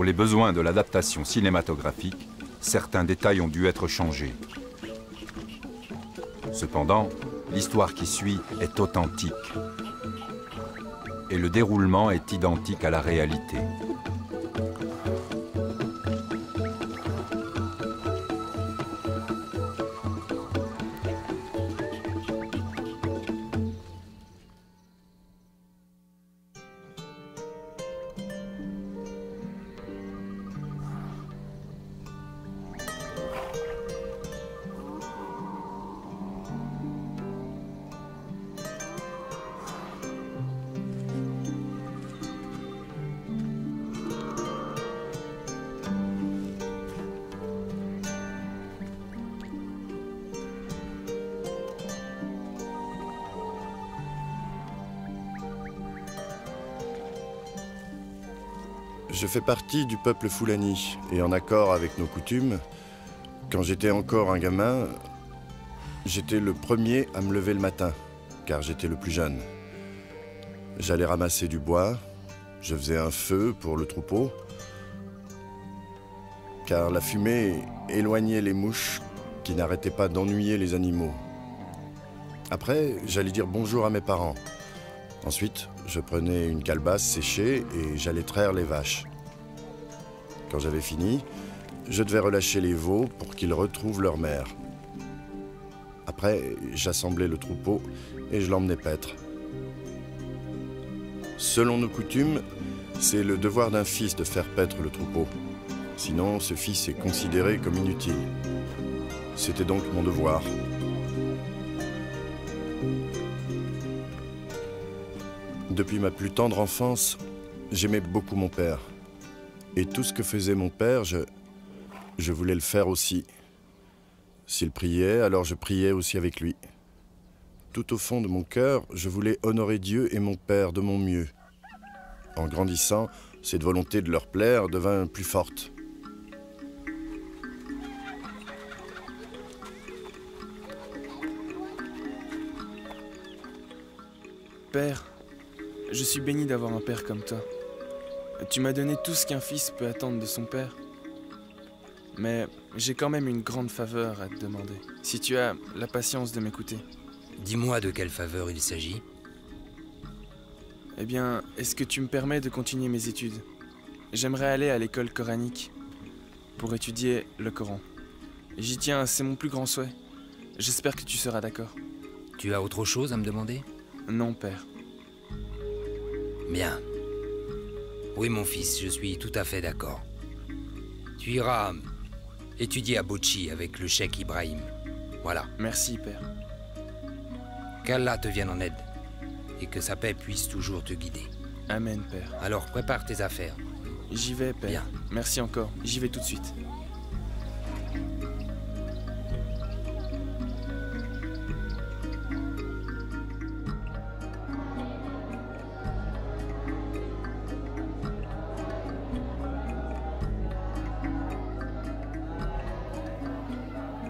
Pour les besoins de l'adaptation cinématographique, certains détails ont dû être changés. Cependant, l'histoire qui suit est authentique et le déroulement est identique à la réalité. Je fais partie du peuple Fulani, et en accord avec nos coutumes, quand j'étais encore un gamin, j'étais le premier à me lever le matin, car j'étais le plus jeune. J'allais ramasser du bois, je faisais un feu pour le troupeau, car la fumée éloignait les mouches qui n'arrêtaient pas d'ennuyer les animaux. Après, j'allais dire bonjour à mes parents. Ensuite, je prenais une calebasse séchée et j'allais traire les vaches. Quand j'avais fini, je devais relâcher les veaux pour qu'ils retrouvent leur mère. Après, j'assemblais le troupeau et je l'emmenais paître. Selon nos coutumes, c'est le devoir d'un fils de faire paître le troupeau. Sinon, ce fils est considéré comme inutile. C'était donc mon devoir. Depuis ma plus tendre enfance, j'aimais beaucoup mon père. Et tout ce que faisait mon père, je voulais le faire aussi. S'il priait, alors je priais aussi avec lui. Tout au fond de mon cœur, je voulais honorer Dieu et mon père de mon mieux. En grandissant, cette volonté de leur plaire devint plus forte. Père, je suis béni d'avoir un père comme toi. Tu m'as donné tout ce qu'un fils peut attendre de son père. Mais j'ai quand même une grande faveur à te demander, si tu as la patience de m'écouter. Dis-moi de quelle faveur il s'agit. Eh bien, est-ce que tu me permets de continuer mes études? J'aimerais aller à l'école coranique pour étudier le Coran. J'y tiens, c'est mon plus grand souhait. J'espère que tu seras d'accord. Tu as autre chose à me demander? Non, père. Bien. Oui, mon fils, je suis tout à fait d'accord. Tu iras étudier à Bochi avec le cheikh Ibrahim. Voilà. Merci, père. Qu'Allah te vienne en aide et que sa paix puisse toujours te guider. Amen, père. Alors, prépare tes affaires. J'y vais, père. Bien. Merci encore. J'y vais tout de suite.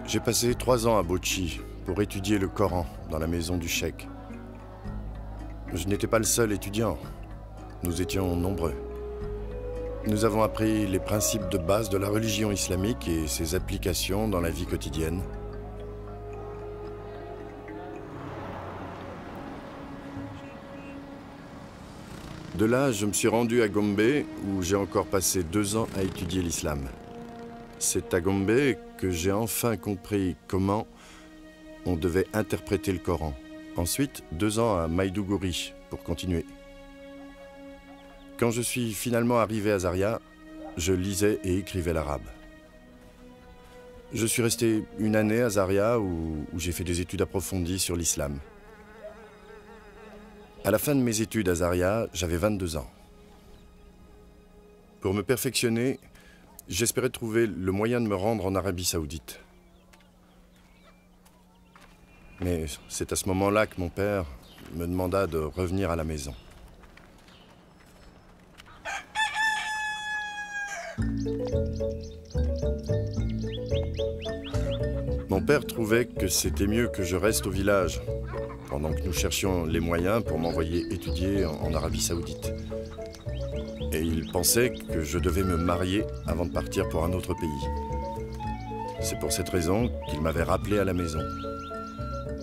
J'ai passé 3 ans à Bochi pour étudier le Coran dans la maison du cheikh. Je n'étais pas le seul étudiant. Nous étions nombreux. Nous avons appris les principes de base de la religion islamique et ses applications dans la vie quotidienne. De là, je me suis rendu à Gombe, où j'ai encore passé 2 ans à étudier l'islam. C'est à Gombe que j'ai enfin compris comment on devait interpréter le Coran. Ensuite, 2 ans à Maïdougouri pour continuer. Quand je suis finalement arrivé à Zaria, je lisais et écrivais l'arabe. Je suis resté 1 année à Zaria où j'ai fait des études approfondies sur l'islam. À la fin de mes études à Zaria, j'avais 22 ans. Pour me perfectionner, j'espérais trouver le moyen de me rendre en Arabie Saoudite. Mais c'est à ce moment-là que mon père me demanda de revenir à la maison. Mon père trouvait que c'était mieux que je reste au village, pendant que nous cherchions les moyens pour m'envoyer étudier en Arabie Saoudite. Et il pensait que je devais me marier avant de partir pour un autre pays. C'est pour cette raison qu'il m'avait rappelé à la maison.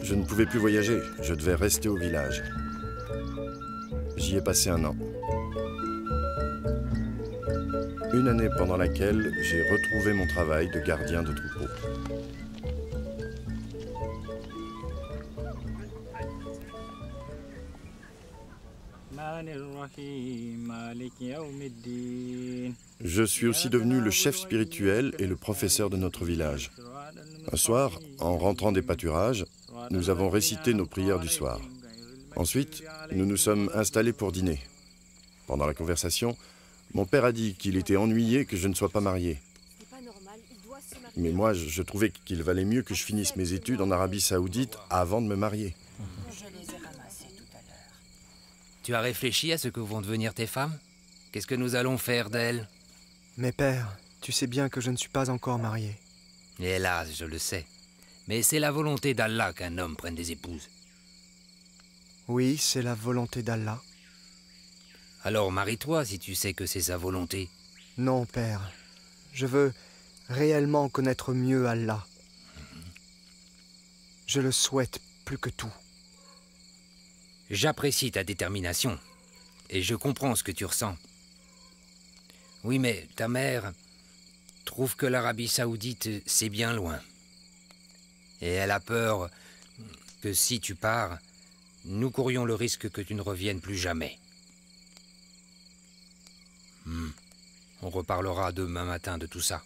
Je ne pouvais plus voyager, je devais rester au village. J'y ai passé 1 an. Une année pendant laquelle j'ai retrouvé mon travail de gardien de troupeau. Je suis aussi devenu le chef spirituel et le professeur de notre village. Un soir, en rentrant des pâturages, nous avons récité nos prières du soir. Ensuite, nous nous sommes installés pour dîner. Pendant la conversation, mon père a dit qu'il était ennuyé que je ne sois pas marié. Mais moi, je trouvais qu'il valait mieux que je finisse mes études en Arabie Saoudite avant de me marier. Tu as réfléchi à ce que vont devenir tes femmes? Qu'est-ce que nous allons faire d'elles? Mais père, tu sais bien que je ne suis pas encore marié. Hélas, je le sais. Mais c'est la volonté d'Allah qu'un homme prenne des épouses. Oui, c'est la volonté d'Allah. Alors marie-toi si tu sais que c'est sa volonté. Non, père. Je veux réellement connaître mieux Allah. Je le souhaite plus que tout. J'apprécie ta détermination. Et je comprends ce que tu ressens. Oui, mais ta mère trouve que l'Arabie Saoudite, c'est bien loin. Et elle a peur que si tu pars, nous courions le risque que tu ne reviennes plus jamais. On reparlera demain matin de tout ça.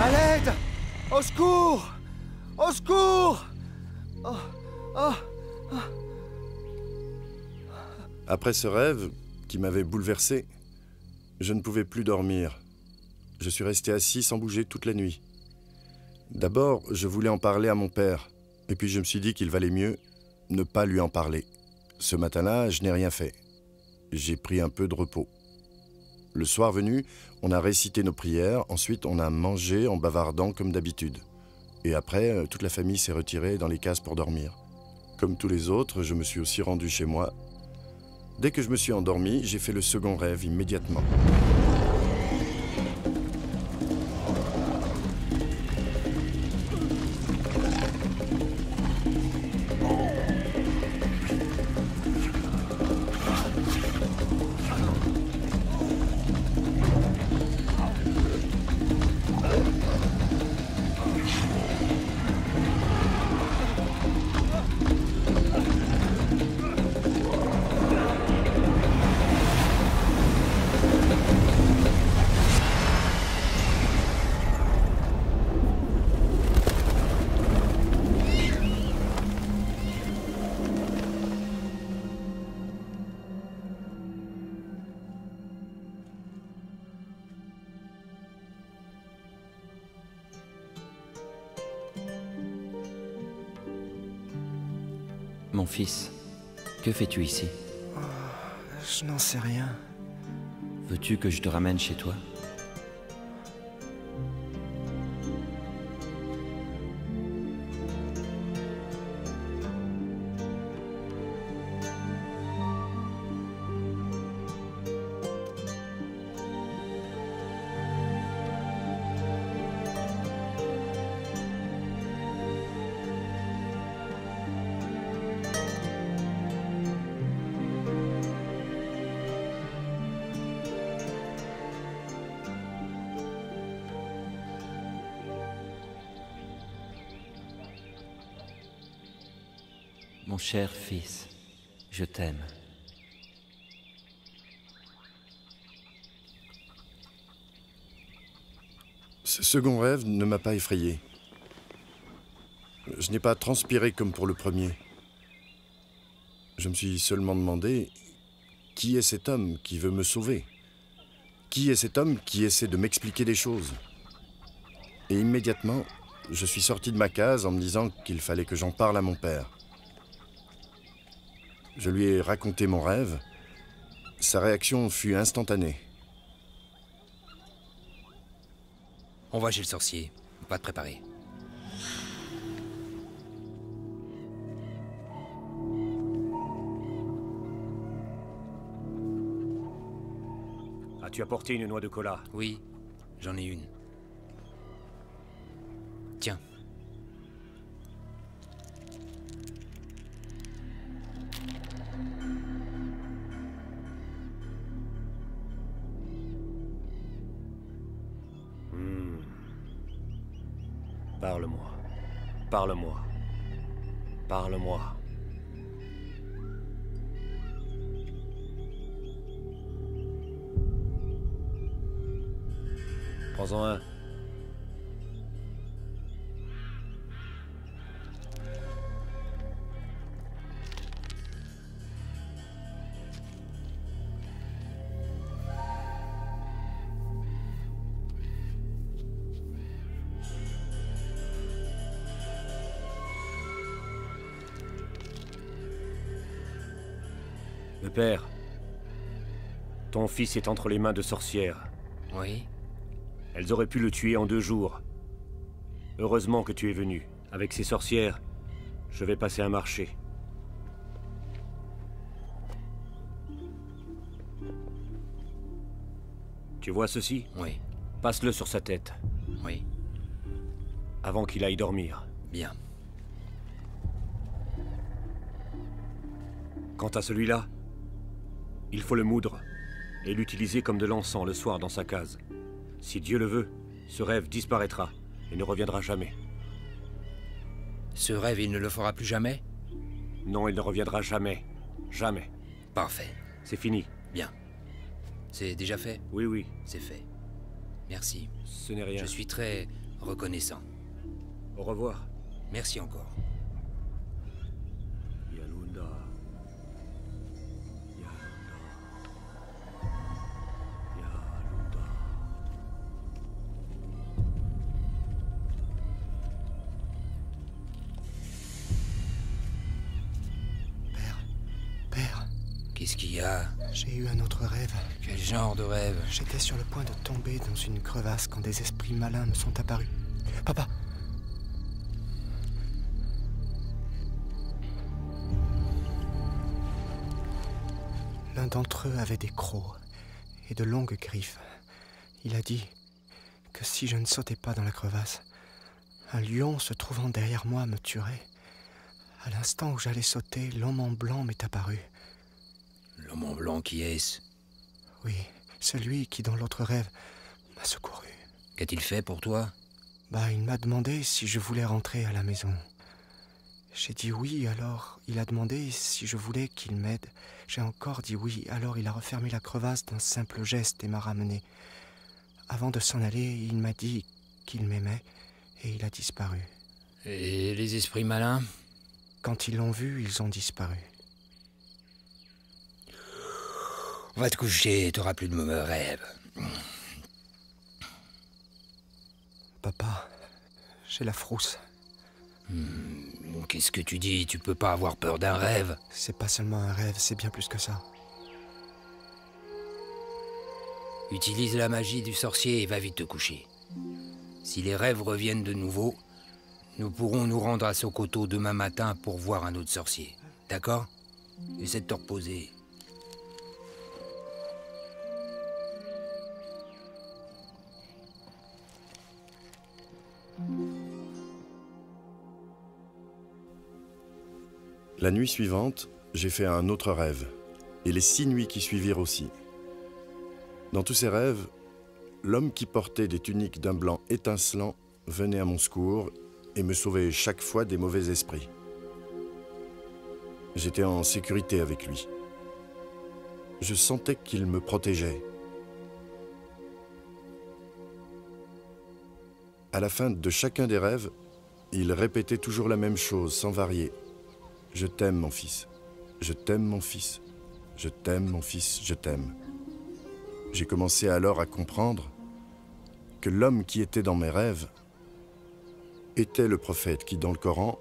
À l'aide! Au secours! Au secours! Après ce rêve, qui m'avait bouleversé, je ne pouvais plus dormir. Je suis resté assis sans bouger toute la nuit. D'abord, je voulais en parler à mon père, et puis je me suis dit qu'il valait mieux ne pas lui en parler. Ce matin-là, je n'ai rien fait. J'ai pris un peu de repos. Le soir venu, on a récité nos prières, ensuite on a mangé en bavardant comme d'habitude. Et après, toute la famille s'est retirée dans les cases pour dormir. Comme tous les autres, je me suis aussi rendu chez moi. Dès que je me suis endormi, j'ai fait le second rêve immédiatement. Mon fils, que fais-tu ici? Je n'en sais rien. Veux-tu que je te ramène chez toi? Mon cher fils, je t'aime. Ce second rêve ne m'a pas effrayé. Je n'ai pas transpiré comme pour le premier. Je me suis seulement demandé, qui est cet homme qui veut me sauver? Qui est cet homme qui essaie de m'expliquer des choses? Et immédiatement, je suis sorti de ma case en me disant qu'il fallait que j'en parle à mon père. Je lui ai raconté mon rêve. Sa réaction fut instantanée. On va chez le sorcier. Va te préparer. As-tu apporté une noix de cola? Oui, j'en ai une. Tiens. Parle-moi. Parle-moi. Parle-moi. Prends-en un. Le père, ton fils est entre les mains de sorcières. Oui. Elles auraient pu le tuer en 2 jours. Heureusement que tu es venu. Avec ces sorcières, je vais passer un marché. Tu vois ceci? Oui. Passe-le sur sa tête, Oui. avant qu'il aille dormir. Bien. Quant à celui-là, il faut le moudre et l'utiliser comme de l'encens le soir dans sa case. Si Dieu le veut, ce rêve disparaîtra et ne reviendra jamais. Ce rêve, il ne le fera plus jamais? Non, il ne reviendra jamais. Jamais. Parfait. C'est fini. Bien. C'est déjà fait? Oui, oui, C'est fait. Merci. ce n'est rien. Je suis très reconnaissant. Au revoir. Merci encore. Yalunda. Yalunda. Père, Qu'est-ce qu'il y a? j'ai eu un autre rêve. Quel genre de rêve? J'étais sur le point de tomber dans une crevasse quand des esprits malins me sont apparus. Papa! L'un d'entre eux avait des crocs et de longues griffes. Il a dit que si je ne sautais pas dans la crevasse, un lion se trouvant derrière moi me tuerait. À l'instant où j'allais sauter, l'homme en blanc m'est apparu. L'homme en blanc, qui est-ce? Oui, celui qui, dans l'autre rêve, m'a secouru. Qu'a-t-il fait pour toi? Il m'a demandé si je voulais rentrer à la maison. J'ai dit oui, alors il a demandé si je voulais qu'il m'aide. J'ai encore dit oui, alors il a refermé la crevasse d'un simple geste et m'a ramené. Avant de s'en aller, il m'a dit qu'il m'aimait et il a disparu. Et les esprits malins? Quand ils l'ont vu, ils ont disparu. On va te coucher, t'auras plus de mauvais rêves. Papa, j'ai la frousse. Qu'est-ce que tu dis? Tu peux pas avoir peur d'un rêve? C'est pas seulement un rêve, c'est bien plus que ça. Utilise la magie du sorcier et va vite te coucher. Si les rêves reviennent de nouveau, nous pourrons nous rendre à Sokoto demain matin pour voir un autre sorcier. D'accord? Essaie de te reposer. La nuit suivante, j'ai fait un autre rêve, et les 6 nuits qui suivirent aussi. Dans tous ces rêves, l'homme qui portait des tuniques d'un blanc étincelant venait à mon secours et me sauvait chaque fois des mauvais esprits. J'étais en sécurité avec lui. Je sentais qu'il me protégeait. À la fin de chacun des rêves, il répétait toujours la même chose, sans varier. « Je t'aime, mon fils. Je t'aime, mon fils. Je t'aime, mon fils. Je t'aime. » J'ai commencé alors à comprendre que l'homme qui était dans mes rêves était le prophète qui, dans le Coran,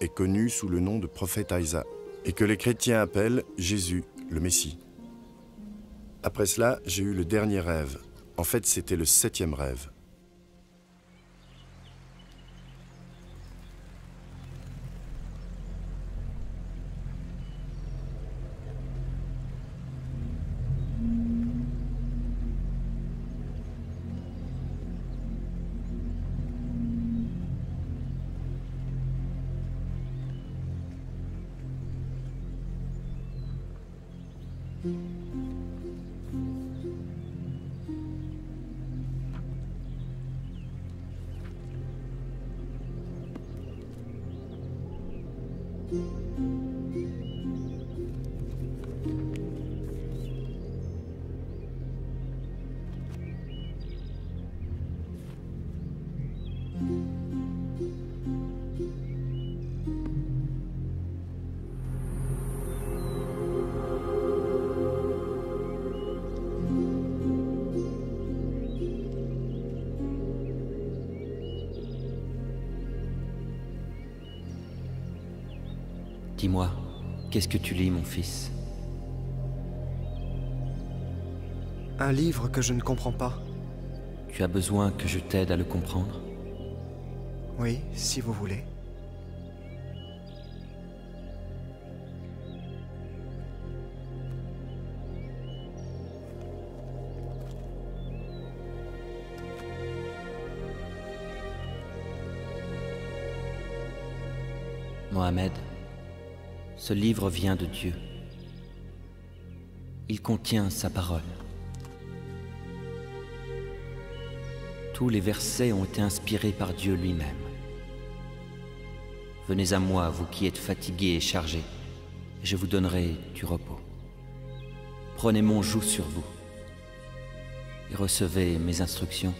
est connu sous le nom de prophète Isa, et que les chrétiens appellent Jésus, le Messie. Après cela, j'ai eu le dernier rêve. En fait, c'était le 7e rêve. Dis-moi, qu'est-ce que tu lis, mon fils? Un livre que je ne comprends pas. Tu as besoin que je t'aide à le comprendre? Oui, si vous voulez. Mohamed, ce livre vient de Dieu. Il contient sa parole. Tous les versets ont été inspirés par Dieu lui-même. Venez à moi, vous qui êtes fatigués et chargés, et je vous donnerai du repos. Prenez mon joug sur vous et recevez mes instructions,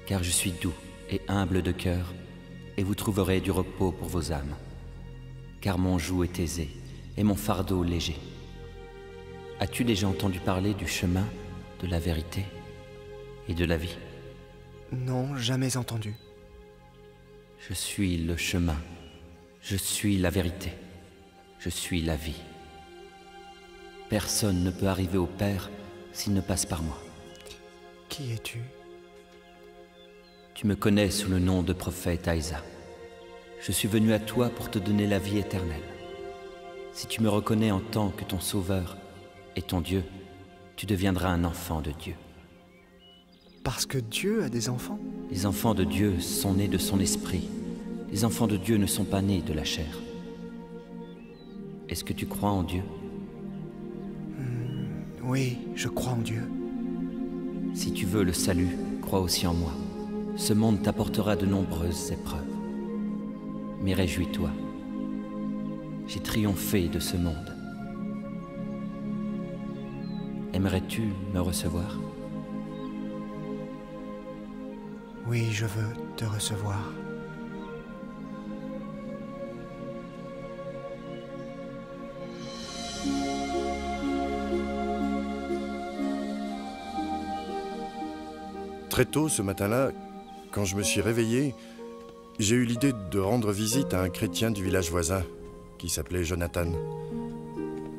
car je suis doux et humble de cœur, et vous trouverez du repos pour vos âmes, car mon joug est aisé et mon fardeau léger. As-tu déjà entendu parler du chemin, de la vérité et de la vie? Non, jamais entendu. Je suis le chemin, je suis la vérité, je suis la vie. Personne ne peut arriver au Père s'il ne passe par moi. Qui es-tu? Tu me connais sous le nom de prophète Isa. Je suis venu à toi pour te donner la vie éternelle. Si tu me reconnais en tant que ton sauveur et ton Dieu, tu deviendras un enfant de Dieu. Parce que Dieu a des enfants? Les enfants de Dieu sont nés de son esprit. Les enfants de Dieu ne sont pas nés de la chair. Est-ce que tu crois en Dieu? Oui, je crois en Dieu. Si tu veux le salut, crois aussi en moi. Ce monde t'apportera de nombreuses épreuves. Mais réjouis-toi. J'ai triomphé de ce monde. Aimerais-tu me recevoir? Oui, je veux te recevoir. Très tôt ce matin-là, quand je me suis réveillé, j'ai eu l'idée de rendre visite à un chrétien du village voisin, qui s'appelait Jonathan.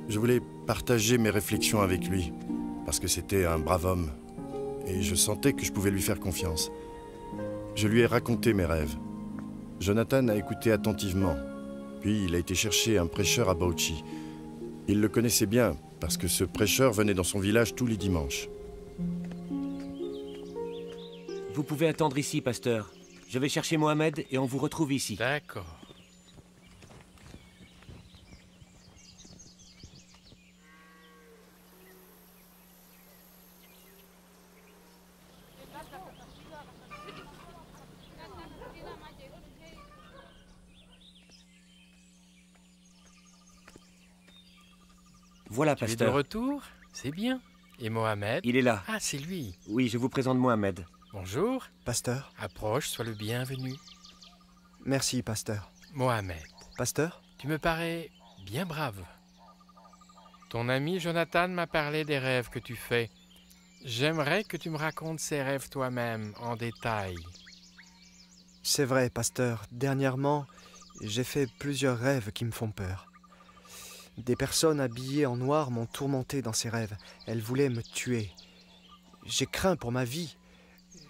Je voulais partager mes réflexions avec lui, parce que c'était un brave homme, et je sentais que je pouvais lui faire confiance. Je lui ai raconté mes rêves. Jonathan a écouté attentivement, puis il a été chercher un prêcheur à Bauchi. Il le connaissait bien, parce que ce prêcheur venait dans son village tous les dimanches. Vous pouvez attendre ici, pasteur. Je vais chercher Mohamed et on vous retrouve ici. D'accord. Voilà, Tu es de pasteur. retour? C'est bien. Et Mohamed? Il est là. Ah, c'est lui. Oui, je vous présente Mohamed. Bonjour. Pasteur? Approche, sois le bienvenu. Merci, pasteur. Mohamed, Pasteur? tu me parais bien brave. Ton ami Jonathan m'a parlé des rêves que tu fais. J'aimerais que tu me racontes ces rêves toi-même, en détail. C'est vrai, pasteur. Dernièrement, j'ai fait plusieurs rêves qui me font peur. Des personnes habillées en noir m'ont tourmenté dans ces rêves. Elles voulaient me tuer. J'ai craint pour ma vie.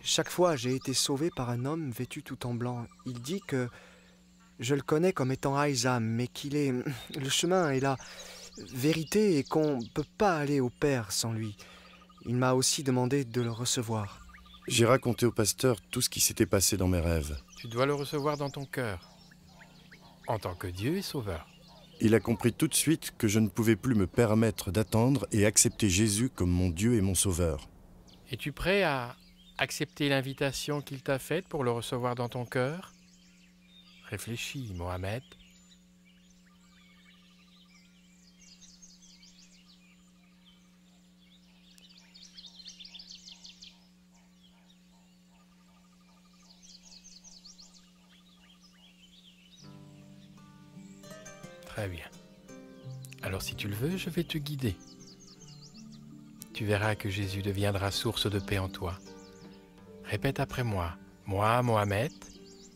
Chaque fois, j'ai été sauvé par un homme vêtu tout en blanc. Il dit que je le connais comme étant Aïsam, mais qu'il est... Le chemin est la vérité et qu'on ne peut pas aller au Père sans lui. Il m'a aussi demandé de le recevoir. J'ai raconté au pasteur tout ce qui s'était passé dans mes rêves. Tu dois le recevoir dans ton cœur, en tant que Dieu et Sauveur. Il a compris tout de suite que je ne pouvais plus me permettre d'attendre et accepter Jésus comme mon Dieu et mon Sauveur. Es-tu prêt à accepter l'invitation qu'il t'a faite pour le recevoir dans ton cœur? Réfléchis, Mohamed. Très bien. Alors si tu le veux, je vais te guider. Tu verras que Jésus deviendra source de paix en toi. Répète après moi. Moi, Mohamed,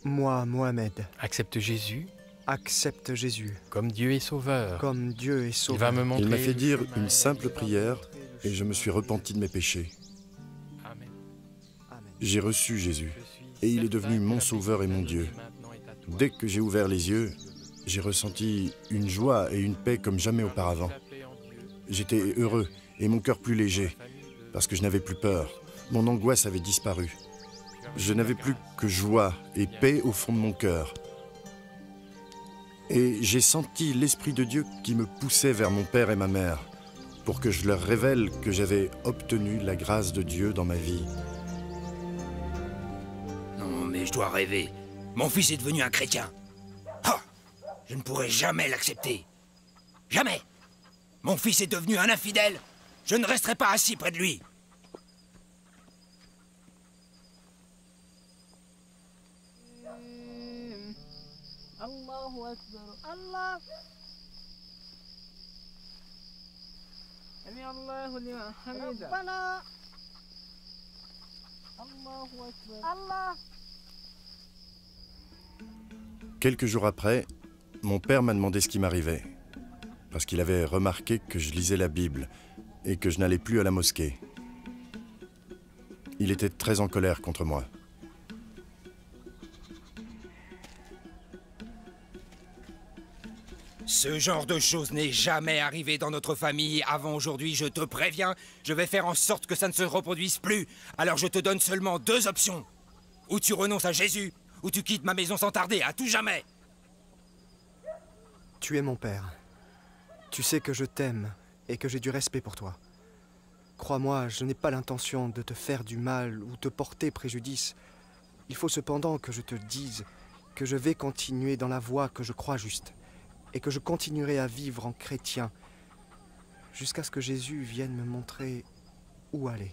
Moi, Mohamed, accepte Jésus accepte Jésus comme Dieu et Sauveur. comme Dieu et Il Sauveur. va me montrer. Il m'a fait le dire chemin une et simple la prière vérité. et je me suis repenti de mes péchés. Amen. Amen. J'ai reçu Jésus Je suis et il est certain devenu que mon la Sauveur et mon bénédiction Dieu. maintenant est à toi. Dès que j'ai ouvert les yeux, j'ai ressenti une joie et une paix comme jamais auparavant. J'étais heureux et mon cœur plus léger parce que je n'avais plus peur. Mon angoisse avait disparu. Je n'avais plus que joie et paix au fond de mon cœur. Et j'ai senti l'Esprit de Dieu qui me poussait vers mon père et ma mère pour que je leur révèle que j'avais obtenu la grâce de Dieu dans ma vie. Non, mais je dois rêver. Mon fils est devenu un chrétien. Ah! Je ne pourrai jamais l'accepter. Jamais! Mon fils est devenu un infidèle. Je ne resterai pas assis près de lui. الله أكبر الله سمع الله لمن حمده ربنا الله أكبر الله. Quelques jours après, mon père m'a demandé ce qui m'arrivait, parce qu'il avait remarqué que je lisais la Bible et que je n'allais plus à la mosquée. Il était très en colère contre moi. Ce genre de choses n'est jamais arrivé dans notre famille avant aujourd'hui, je te préviens. Je vais faire en sorte que ça ne se reproduise plus. Alors je te donne seulement 2 options. Ou tu renonces à Jésus, ou tu quittes ma maison sans tarder, à tout jamais. Tu es mon père. Tu sais que je t'aime et que j'ai du respect pour toi. Crois-moi, je n'ai pas l'intention de te faire du mal ou te porter préjudice. Il faut cependant que je te dise que je vais continuer dans la voie que je crois juste et que je continuerai à vivre en chrétien jusqu'à ce que Jésus vienne me montrer où aller.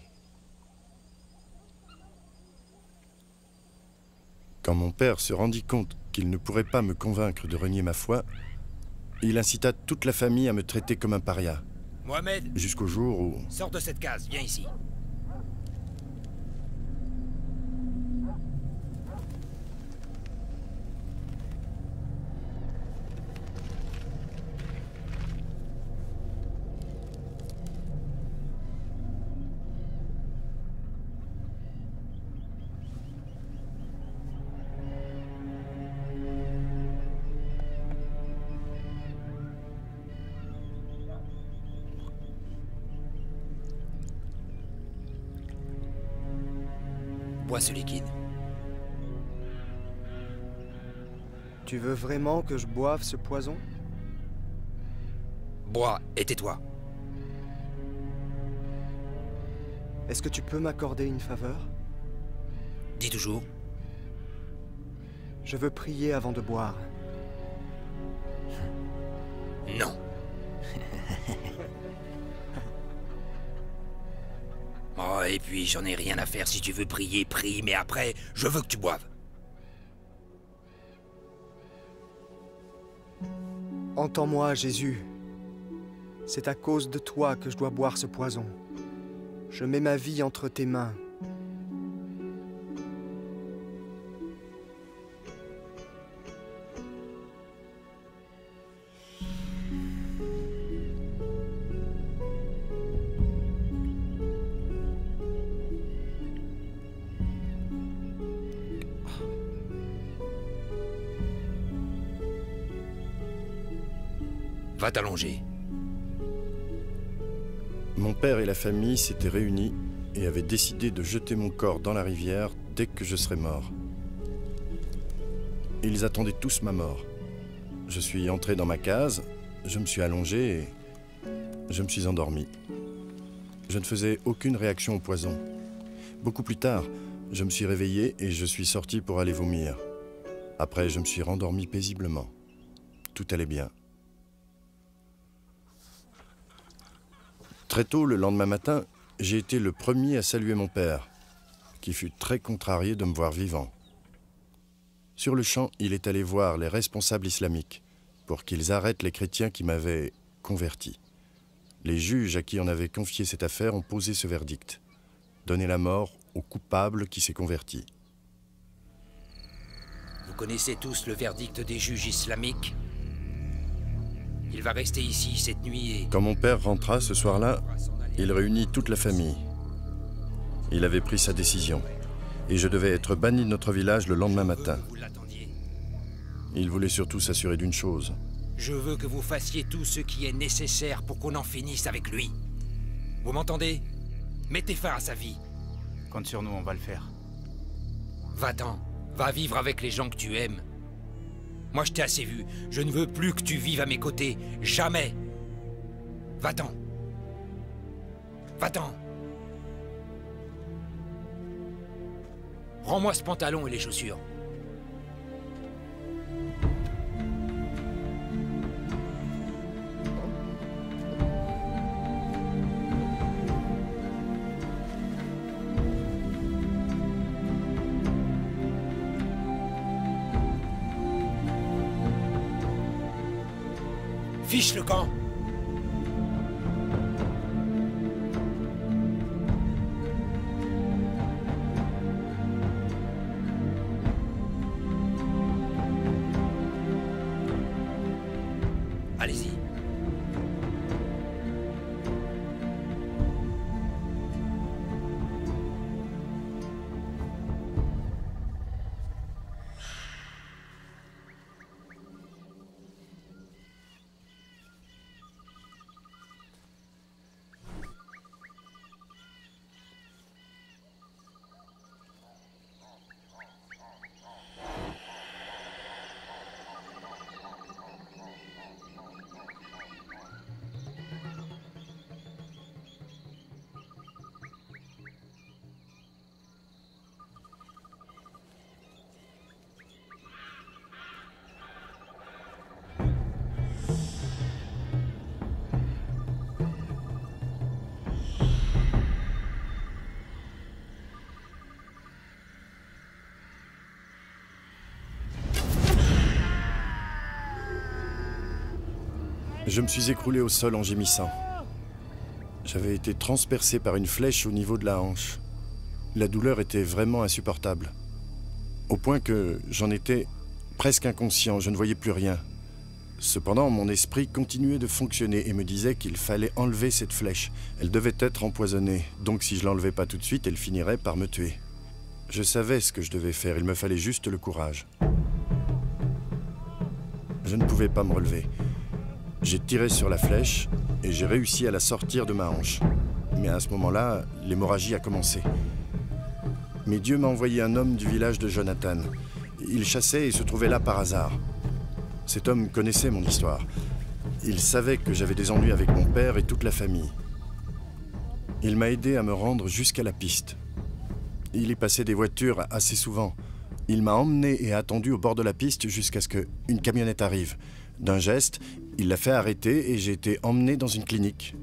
Quand mon père se rendit compte qu'il ne pourrait pas me convaincre de renier ma foi, il incita toute la famille à me traiter comme un paria, Mohamed, jusqu'au jour où... sors de cette case, viens ici. Bois ce liquide. Tu veux vraiment que je boive ce poison? Bois et tais-toi. Est-ce que tu peux m'accorder une faveur? Dis toujours. Je veux prier avant de boire. Non. Oh, et puis j'en ai rien à faire. Si tu veux prier, prie, mais après, je veux que tu boives. Entends-moi, Jésus. C'est à cause de toi que je dois boire ce poison. Je mets ma vie entre tes mains. Va t'allonger. Mon père et la famille s'étaient réunis et avaient décidé de jeter mon corps dans la rivière dès que je serais mort. Ils attendaient tous ma mort. Je suis entré dans ma case, je me suis allongé et je me suis endormi. Je ne faisais aucune réaction au poison. Beaucoup plus tard, je me suis réveillé et je suis sorti pour aller vomir. Après, je me suis rendormi paisiblement. Tout allait bien. Très tôt, le lendemain matin, j'ai été le premier à saluer mon père, qui fut très contrarié de me voir vivant. Sur le champ, il est allé voir les responsables islamiques pour qu'ils arrêtent les chrétiens qui m'avaient converti. Les juges à qui on avait confié cette affaire ont posé ce verdict: donner la mort au coupable qui s'est converti. Vous connaissez tous le verdict des juges islamiques? Il va rester ici cette nuit et... Quand mon père rentra ce soir-là, il réunit toute la famille. Il avait pris sa décision et je devais être banni de notre village le lendemain matin. Il voulait surtout s'assurer d'une chose. Je veux que vous fassiez tout ce qui est nécessaire pour qu'on en finisse avec lui. Vous m'entendez? Mettez fin à sa vie. Compte sur nous, on va le faire. Va-t'en. Va vivre avec les gens que tu aimes. Moi, je t'ai assez vu. Je ne veux plus que tu vives à mes côtés. Jamais. Va-t'en. Va-t'en. Rends-moi ce pantalon et les chaussures. Fiche le camp. Allez-y. Je me suis écroulé au sol en gémissant. J'avais été transpercé par une flèche au niveau de la hanche. La douleur était vraiment insupportable. Au point que j'en étais presque inconscient, je ne voyais plus rien. Cependant, mon esprit continuait de fonctionner et me disait qu'il fallait enlever cette flèche. Elle devait être empoisonnée, donc si je l'enlevais pas tout de suite, elle finirait par me tuer. Je savais ce que je devais faire, il me fallait juste le courage. Je ne pouvais pas me relever. J'ai tiré sur la flèche et j'ai réussi à la sortir de ma hanche. Mais à ce moment-là, l'hémorragie a commencé. Mais Dieu m'a envoyé un homme du village de Jonathan. Il chassait et se trouvait là par hasard. Cet homme connaissait mon histoire. Il savait que j'avais des ennuis avec mon père et toute la famille. Il m'a aidé à me rendre jusqu'à la piste. Il y passait des voitures assez souvent. Il m'a emmené et attendu au bord de la piste jusqu'à ce qu'une camionnette arrive. D'un geste, il l'a fait arrêter et j'ai été emmené dans une clinique.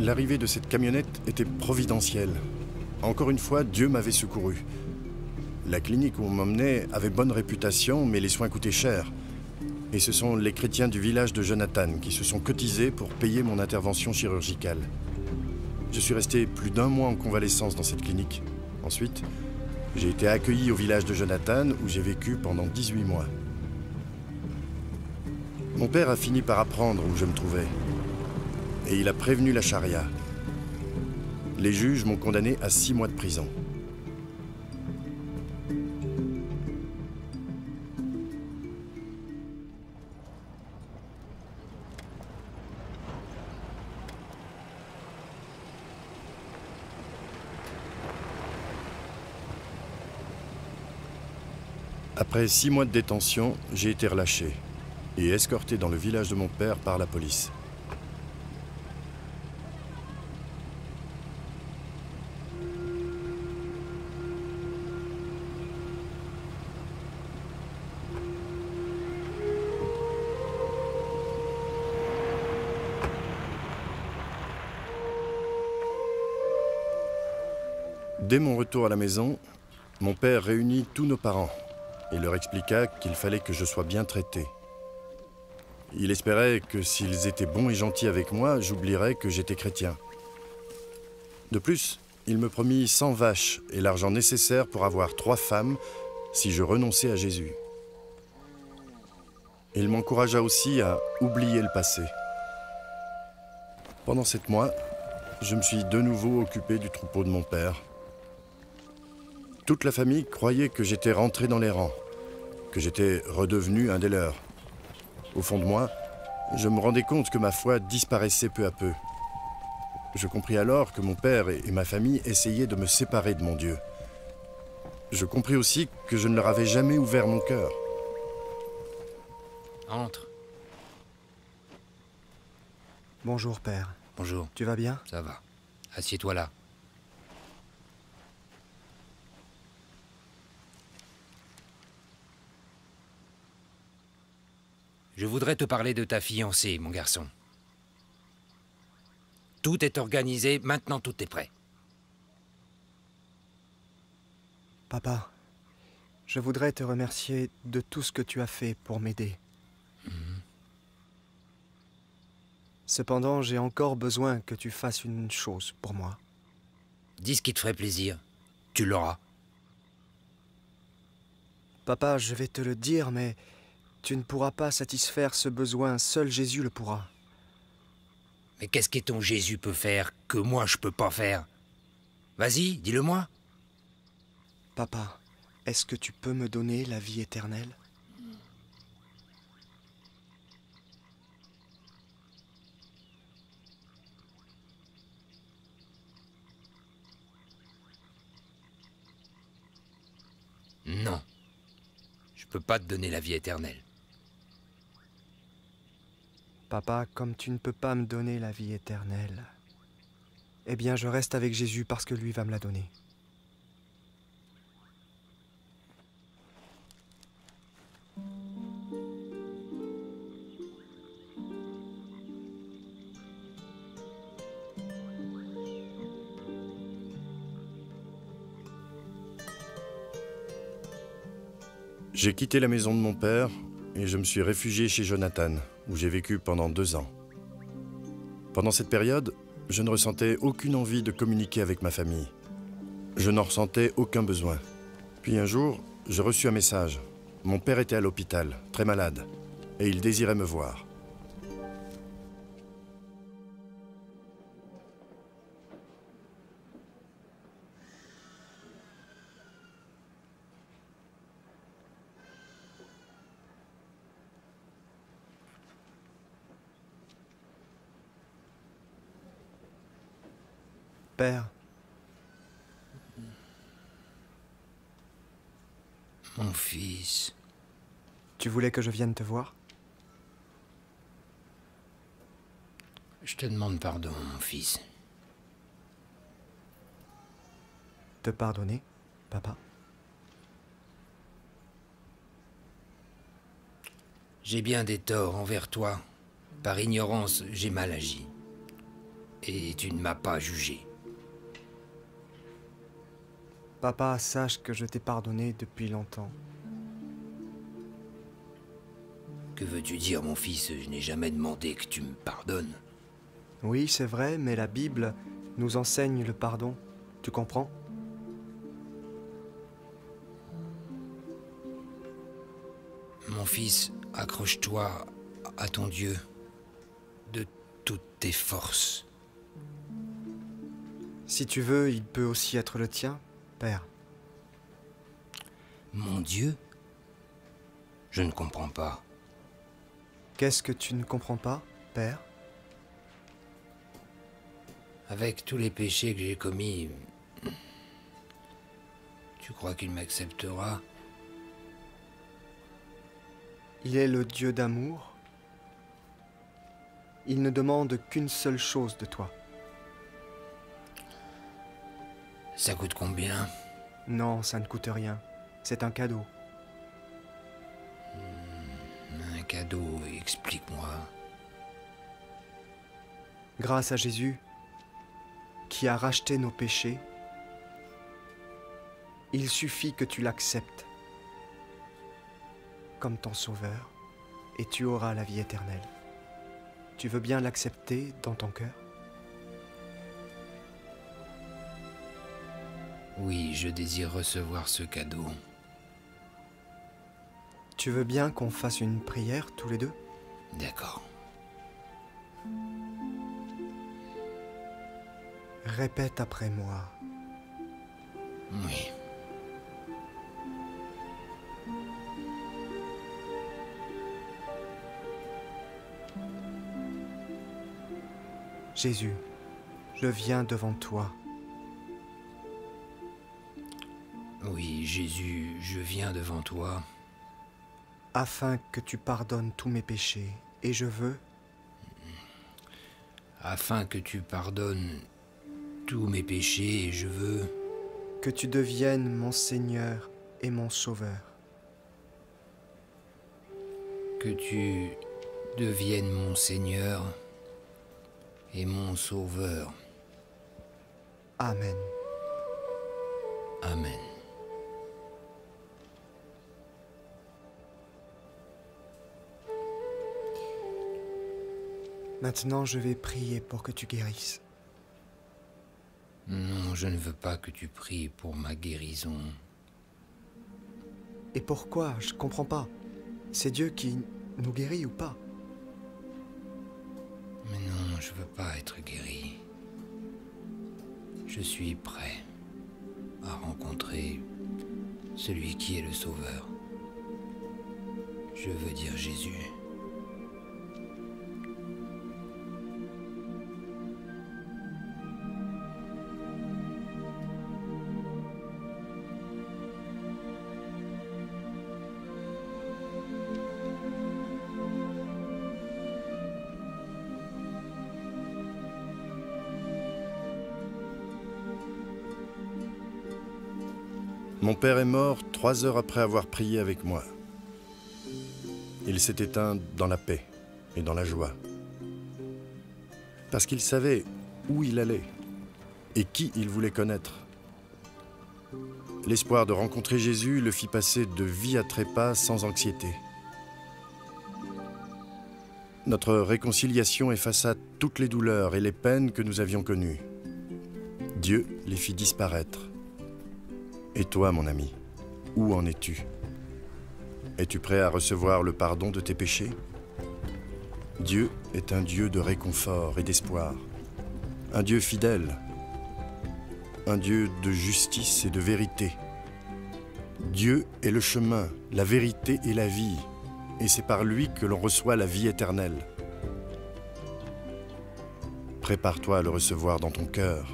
L'arrivée de cette camionnette était providentielle. Encore une fois, Dieu m'avait secouru. La clinique où on m'emmenait avait bonne réputation, mais les soins coûtaient cher. Et ce sont les chrétiens du village de Jonathan qui se sont cotisés pour payer mon intervention chirurgicale. Je suis resté plus d'1 mois en convalescence dans cette clinique. Ensuite, j'ai été accueilli au village de Jonathan où j'ai vécu pendant 18 mois. Mon père a fini par apprendre où je me trouvais. Et il a prévenu la charia. Les juges m'ont condamné à 6 mois de prison. Après 6 mois de détention, j'ai été relâché et escorté dans le village de mon père par la police. Dès mon retour à la maison, mon père réunit tous nos parents et leur expliqua qu'il fallait que je sois bien traité. Il espérait que s'ils étaient bons et gentils avec moi, j'oublierais que j'étais chrétien. De plus, il me promit 100 vaches et l'argent nécessaire pour avoir 3 femmes si je renonçais à Jésus. Il m'encouragea aussi à oublier le passé. Pendant 7 mois, je me suis de nouveau occupé du troupeau de mon père. Toute la famille croyait que j'étais rentré dans les rangs, que j'étais redevenu un des leurs. Au fond de moi, je me rendais compte que ma foi disparaissait peu à peu. Je compris alors que mon père et ma famille essayaient de me séparer de mon Dieu. Je compris aussi que je ne leur avais jamais ouvert mon cœur. Entre. Bonjour, père. Bonjour. Tu vas bien? Ça va. Assieds-toi là. Je voudrais te parler de ta fiancée, mon garçon. Tout est organisé, maintenant tout est prêt. Papa, je voudrais te remercier de tout ce que tu as fait pour m'aider. Cependant, j'ai encore besoin que tu fasses une chose pour moi. Dis ce qui te ferait plaisir. Tu l'auras. Papa, je vais te le dire, mais tu ne pourras pas satisfaire ce besoin. Seul Jésus le pourra. Mais qu'est-ce que ton Jésus peut faire que moi je peux pas faire? Vas-y, dis-le-moi. Papa, est-ce que tu peux me donner la vie éternelle? Non. Je peux pas te donner la vie éternelle. Papa, comme tu ne peux pas me donner la vie éternelle, eh bien je reste avec Jésus parce que lui va me la donner. J'ai quitté la maison de mon père et je me suis réfugié chez Jonathan, où j'ai vécu pendant 2 ans. Pendant cette période, je ne ressentais aucune envie de communiquer avec ma famille. Je n'en ressentais aucun besoin. Puis un jour, je reçus un message. Mon père était à l'hôpital, très malade, et il désirait me voir. Père. Mon fils. Tu voulais que je vienne te voir? Je te demande pardon, mon fils. Te pardonner, papa? J'ai bien des torts envers toi. Par ignorance, j'ai mal agi. et tu ne m'as pas jugé. Papa, sache que je t'ai pardonné depuis longtemps. Que veux-tu dire, mon fils? Je n'ai jamais demandé que tu me pardonnes. Oui, c'est vrai, mais la Bible nous enseigne le pardon. Tu comprends? Mon fils, accroche-toi à ton Dieu de toutes tes forces. Si tu veux, il peut aussi être le tien, Père. Mon Dieu? Je ne comprends pas. Qu'est-ce que tu ne comprends pas, Père? Avec tous les péchés que j'ai commis, tu crois qu'il m'acceptera? Il est le Dieu d'amour. Il ne demande qu'une seule chose de toi. Ça coûte combien? Non, ça ne coûte rien. C'est un cadeau. Un cadeau, explique-moi. Grâce à Jésus, qui a racheté nos péchés, il suffit que tu l'acceptes comme ton sauveur et tu auras la vie éternelle. Tu veux bien l'accepter dans ton cœur? Oui, je désire recevoir ce cadeau. Tu veux bien qu'on fasse une prière tous les deux? D'accord. Répète après moi. Oui. Jésus, je viens devant toi. Oui, Jésus, je viens devant toi. Afin que tu pardonnes tous mes péchés, et je veux... Afin que tu pardonnes tous mes péchés, et je veux... Que tu deviennes mon Seigneur et mon Sauveur. Que tu deviennes mon Seigneur et mon Sauveur. Amen. Amen. Maintenant, je vais prier pour que tu guérisses. Non, je ne veux pas que tu pries pour ma guérison. Et pourquoi? Je comprends pas. C'est Dieu qui nous guérit ou pas? Mais non, je veux pas être guéri. Je suis prêt à rencontrer celui qui est le Sauveur. Je veux dire Jésus. Mon père est mort 3 heures après avoir prié avec moi. Il s'est éteint dans la paix et dans la joie. Parce qu'il savait où il allait et qui il voulait connaître. L'espoir de rencontrer Jésus le fit passer de vie à trépas sans anxiété. Notre réconciliation effaça toutes les douleurs et les peines que nous avions connues. Dieu les fit disparaître. Et toi, mon ami, où en es-tu? Es-tu prêt à recevoir le pardon de tes péchés? Dieu est un Dieu de réconfort et d'espoir, un Dieu fidèle, un Dieu de justice et de vérité. Dieu est le chemin, la vérité et la vie, et c'est par lui que l'on reçoit la vie éternelle. Prépare-toi à le recevoir dans ton cœur.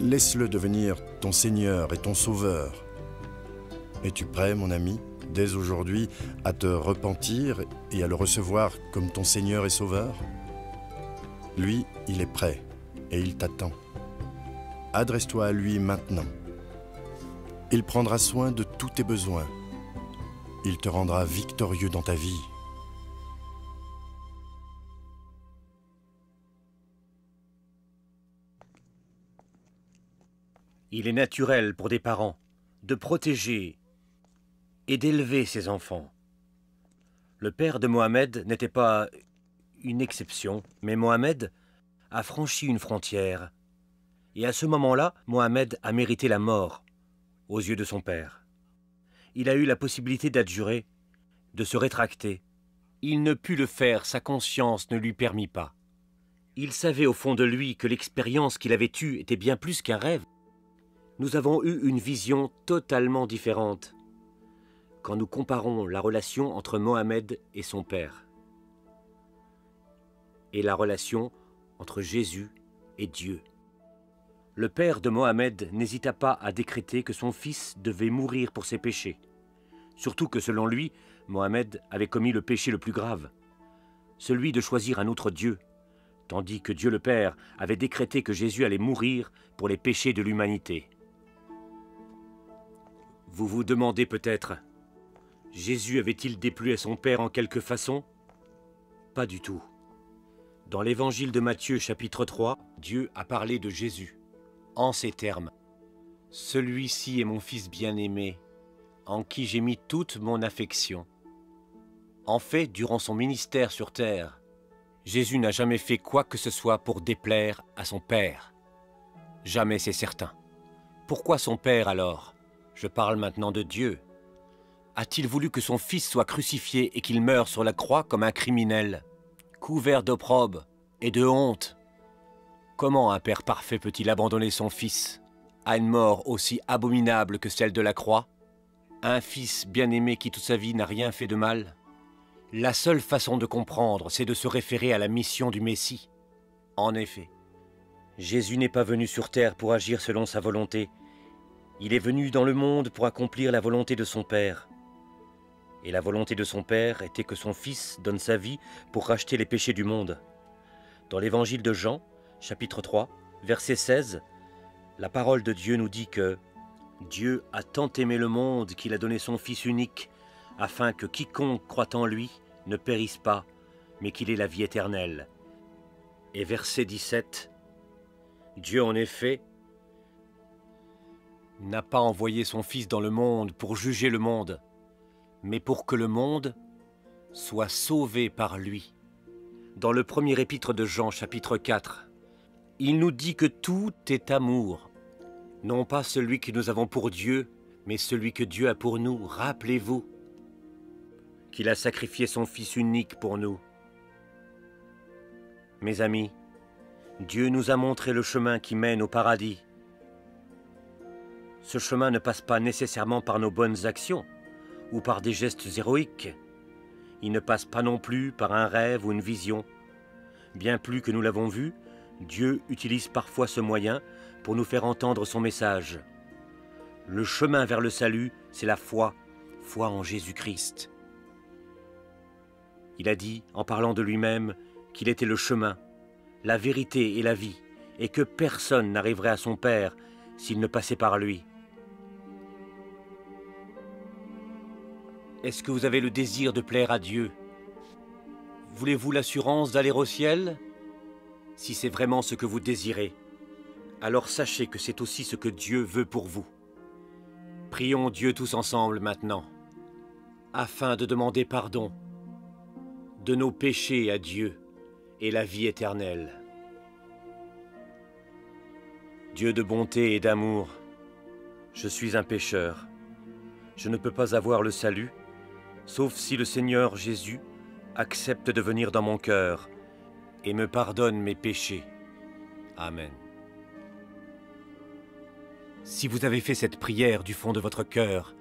Laisse-le devenir ton Seigneur et ton Sauveur. Es-tu prêt, mon ami, dès aujourd'hui, à te repentir et à le recevoir comme ton Seigneur et Sauveur? Lui, il est prêt et il t'attend. Adresse-toi à lui maintenant. Il prendra soin de tous tes besoins. Il te rendra victorieux dans ta vie. Il est naturel pour des parents de protéger et d'élever ses enfants. Le père de Mohamed n'était pas une exception, mais Mohamed a franchi une frontière. Et à ce moment-là, Mohamed a mérité la mort aux yeux de son père. Il a eu la possibilité d'adjurer, de se rétracter. Il ne put le faire, sa conscience ne lui permit pas. Il savait au fond de lui que l'expérience qu'il avait eue était bien plus qu'un rêve. Nous avons eu une vision totalement différente quand nous comparons la relation entre Mohamed et son père et la relation entre Jésus et Dieu. Le père de Mohamed n'hésita pas à décréter que son fils devait mourir pour ses péchés, surtout que selon lui, Mohamed avait commis le péché le plus grave, celui de choisir un autre Dieu, tandis que Dieu le Père avait décrété que Jésus allait mourir pour les péchés de l'humanité. Vous vous demandez peut-être, Jésus avait-il déplu à son Père en quelque façon? Pas du tout. Dans l'évangile de Matthieu chapitre 3, Dieu a parlé de Jésus, en ces termes. « Celui-ci est mon Fils bien-aimé, en qui j'ai mis toute mon affection. » En fait, durant son ministère sur terre, Jésus n'a jamais fait quoi que ce soit pour déplaire à son Père. Jamais, c'est certain. Pourquoi son Père alors? Je parle maintenant de Dieu. A-t-il voulu que son Fils soit crucifié et qu'il meure sur la croix comme un criminel, couvert d'opprobre et de honte? Comment un Père parfait peut-il abandonner son Fils à une mort aussi abominable que celle de la croix? Un Fils bien-aimé qui toute sa vie n'a rien fait de mal? La seule façon de comprendre, c'est de se référer à la mission du Messie. En effet, Jésus n'est pas venu sur terre pour agir selon sa volonté. Il est venu dans le monde pour accomplir la volonté de son Père. Et la volonté de son Père était que son Fils donne sa vie pour racheter les péchés du monde. Dans l'évangile de Jean, chapitre 3, verset 16, la parole de Dieu nous dit que Dieu a tant aimé le monde qu'il a donné son Fils unique, afin que quiconque croit en lui ne périsse pas, mais qu'il ait la vie éternelle. Et verset 17, Dieu en effet n'a pas envoyé son Fils dans le monde pour juger le monde, mais pour que le monde soit sauvé par lui. Dans le premier épître de Jean, chapitre 4, il nous dit que tout est amour, non pas celui que nous avons pour Dieu, mais celui que Dieu a pour nous. Rappelez-vous qu'il a sacrifié son Fils unique pour nous. Mes amis, Dieu nous a montré le chemin qui mène au paradis. Ce chemin ne passe pas nécessairement par nos bonnes actions ou par des gestes héroïques. Il ne passe pas non plus par un rêve ou une vision. Bien plus que nous l'avons vu, Dieu utilise parfois ce moyen pour nous faire entendre son message. Le chemin vers le salut, c'est la foi, foi en Jésus-Christ. Il a dit, en parlant de lui-même, qu'il était le chemin, la vérité et la vie, et que personne n'arriverait à son Père s'il ne passait par lui. Est-ce que vous avez le désir de plaire à Dieu? Voulez-vous l'assurance d'aller au ciel? Si c'est vraiment ce que vous désirez, alors sachez que c'est aussi ce que Dieu veut pour vous. Prions Dieu tous ensemble maintenant, afin de demander pardon de nos péchés à Dieu et la vie éternelle. Dieu de bonté et d'amour, je suis un pécheur. Je ne peux pas avoir le salut, sauf si le Seigneur Jésus accepte de venir dans mon cœur et me pardonne mes péchés. Amen. Si vous avez fait cette prière du fond de votre cœur,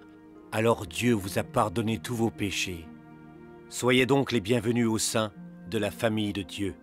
alors Dieu vous a pardonné tous vos péchés. Soyez donc les bienvenus au sein de la famille de Dieu.